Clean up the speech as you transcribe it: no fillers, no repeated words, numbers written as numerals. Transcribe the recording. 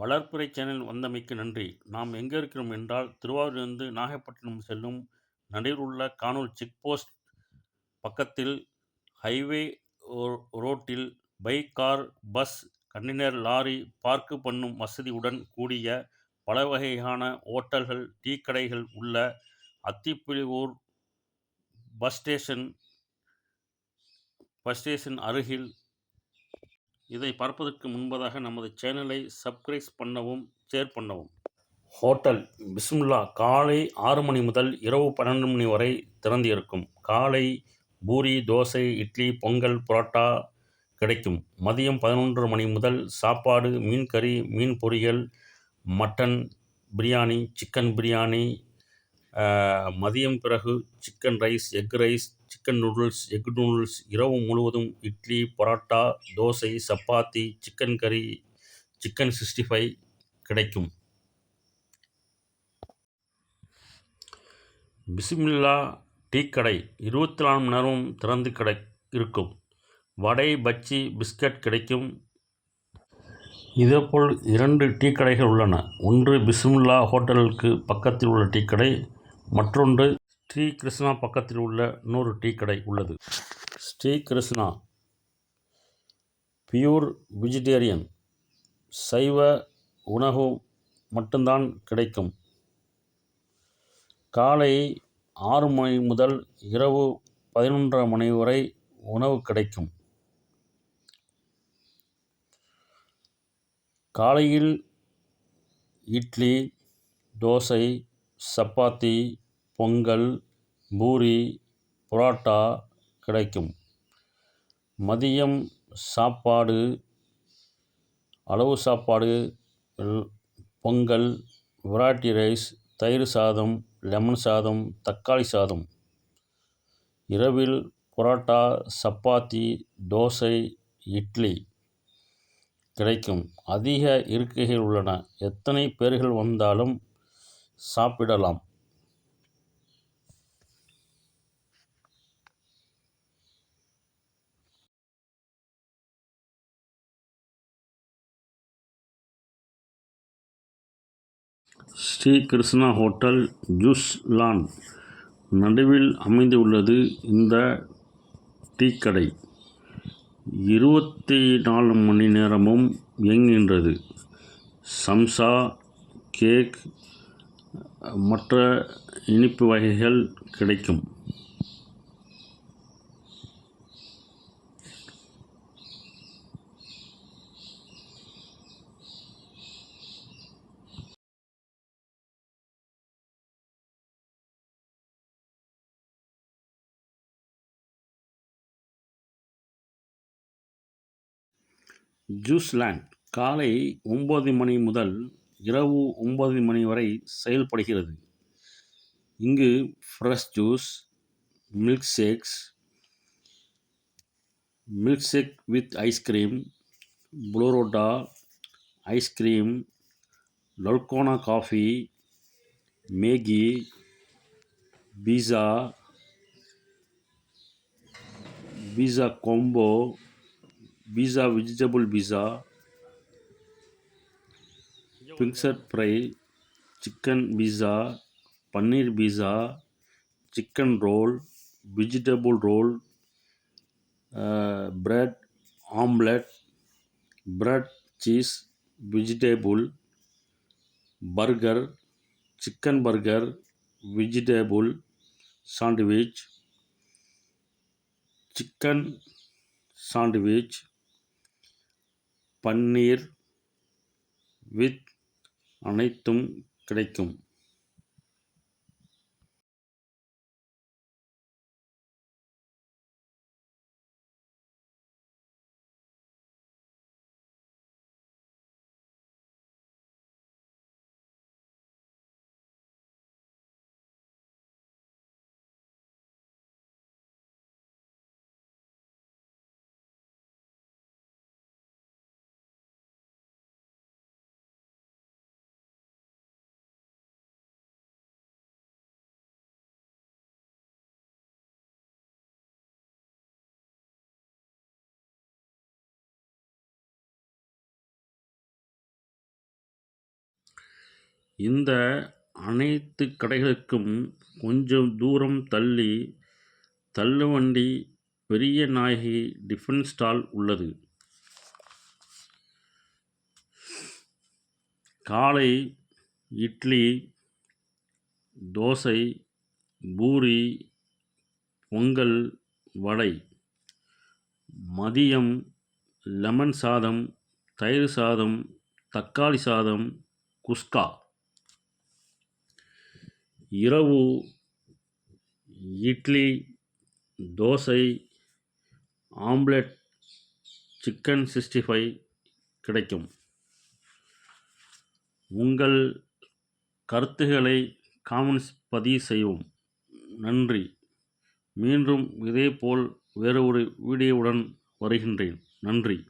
வளர்பிறை சேனல் வந்தமைக்கு நன்றி. நாம் எங்கே இருக்கிறோம் என்றால், திருவாரூரிலிருந்து நாகப்பட்டினம் செல்லும் நடுவில் உள்ள கானூர் செக் போஸ்ட் பக்கத்தில் ஹைவே ரோட்டில் bike, car, bus, container lorry park பண்ணும் வசதியுடன் கூடிய பல வகையான ஓட்டல்கள், டீ கடைகள் உள்ள அத்திப்புலியூர் பஸ் ஸ்டேஷன் அருகில். இதை பார்ப்பதற்கு முன்பதாக நமது சேனலை சப்ஸ்கிரைப் பண்ணவும், ஷேர் பண்ணவும். ஹோட்டல் பிஸ்மில்லா காலை 6 மணி முதல் இரவு 12 மணி வரை திறந்து இருக்கும். காலை பூரி, தோசை, இட்லி, பொங்கல், புரோட்டா கிடைக்கும். மதியம் 11 மணி முதல் சாப்பாடு, மீன் கறி, மீன் பொரியல், மட்டன் பிரியாணி, சிக்கன் பிரியாணி. மதியம் பிறகு chicken rice, egg rice, chicken noodles, egg noodles. இரவு முழுவதும் இட்லி, பரோட்டா, தோசை, சப்பாத்தி, சிக்கன் கறி, சிக்கன் 65 கிடைக்கும். பிஸ்மில்லா டீ கடை 24 மணி நேரமும் திறந்து இருக்கும். வடை, பஜ்ஜி, பிஸ்கட் கிடைக்கும். இதேபோல் 2 டீ கடைகள் உள்ளன. ஒன்று பிஸ்மில்லா ஹோட்டலுக்கு பக்கத்தில் உள்ள டீ கடை, மற்றொன்று ஸ்ரீ கிருஷ்ணா பக்கத்தில் உள்ள இன்னொரு டீ கடை உள்ளது. ஸ்ரீ கிருஷ்ணா பியூர் வெஜிடேரியன், சைவ உணவு மட்டும்தான் கிடைக்கும். காலை 6 மணி முதல் இரவு 11:30 மணி வரை உணவு கிடைக்கும். காலையில் இட்லி, தோசை, சப்பாத்தி, பொங்கல், பூரி, புரோட்டா கிடைக்கும். மதியம் சாப்பாடு, அளவு சாப்பாடு, பொங்கல், வெரைட்டி ரைஸ், தயிர் சாதம், லெமன் சாதம், தக்காளி சாதம். இரவில் புரோட்டா, சப்பாத்தி, தோசை, இட்லி கிடைக்கும். அதிக இருக்கைகள் உள்ளன. எத்தனை பேர்கள் வந்தாலும் சாப்பிடலாம். ஸ்ரீ கிருஷ்ணா ஹோட்டல் ஜூஸ் லான் நடுவில் அமைந்துள்ளது. இந்த டீ கடை 24 மணி நேரமும் இயங்குகின்றது. சம்சா, கேக், மற்ற இனிப்பு வகைகள் கிடைக்கும். ஜூஸ் லேண்ட் காலை 9 மணி முதல் இரவு 9 மணி வரை செயல்படுகிறது. இங்கு fresh juice, milk shake with ice cream, புளோரோட்டா ice cream, dalgona coffee, Maggi, pizza combo, pizza vegetable pizza, finger fry, chicken pizza, paneer pizza, chicken roll, vegetable roll, bread omelette, bread cheese vegetable burger, chicken burger, vegetable sandwich, chicken sandwich, paneer with அனைத்தும் கிடைக்கும். இந்த அனைத்து கடைகளுக்கும் கொஞ்சம் தூரம் தள்ளி தள்ளுவண்டி பெரிய நாயகி tiffin stall உள்ளது. காலை இட்லி, தோசை, பூரி, பொங்கல், வடை. மதியம் லெமன் சாதம், தயிர் சாதம், தக்காளி சாதம், குஸ்கா. இரவு இட்லி, தோசை, ஆம்லெட், சிக்கன் 65 கிடைக்கும். உங்கள் கருத்துக்களை காமெண்ட்ஸ் பதிவு செய்யவும். நன்றி. மீண்டும் இதேபோல் வேறு ஒரு வீடியோவுடன் வருகின்றேன். நன்றி.